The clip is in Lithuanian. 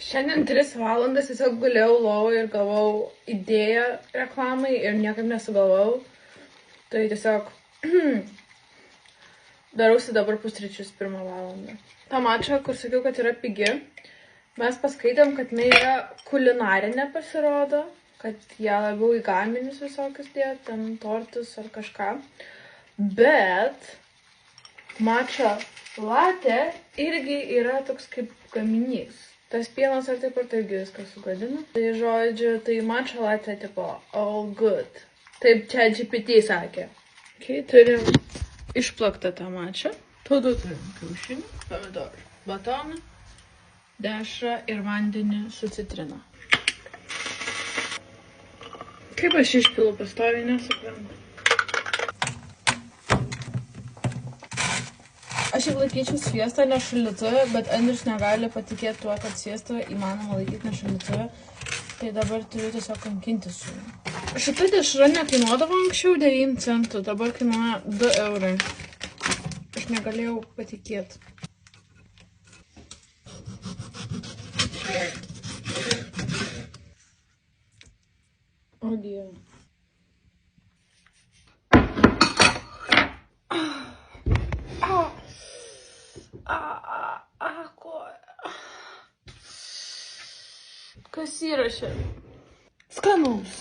Šiandien 3 valandas tiesiog gulėjau lovoje ir galvau idėją reklamai ir niekaip nesugalvau. Tai tiesiog darausi dabar pusryčius 1 valandą. Ta mača, kur sakiau, kad yra pigi, mes paskaitėm, kad jinai yra kulinarinė pasirodo, kad ją labiau į gaminius visokius dėt, ten tortus ar kažką. Bet mača latte irgi yra toks kaip gaminys. Tas pienas ar taip viską sugadina. Tai žodžiu, tai mača latte tipo all good. Taip čia GPT sakė. Okay, turim išplaktą tą mačą. Tada turim kiaušinį, pomidorų, batoną, dešrą ir vandenį su citrina. Kaip aš išpilu pastoviai, nesuprantu. Aš jau laikyčiau sviestą ne šaldytuve, bet Andrius negali patikėti tuo, kad sviestą įmanoma laikyti ne šaldytuve. Tai dabar turiu tiesiog kankintis su juo. Šita dešra nekainuodavo anksčiau 9 centų, dabar kainuoja 2 eurai. Aš negalėjau patikėti. O Dieve. Kas yra šiandien? Skanaus.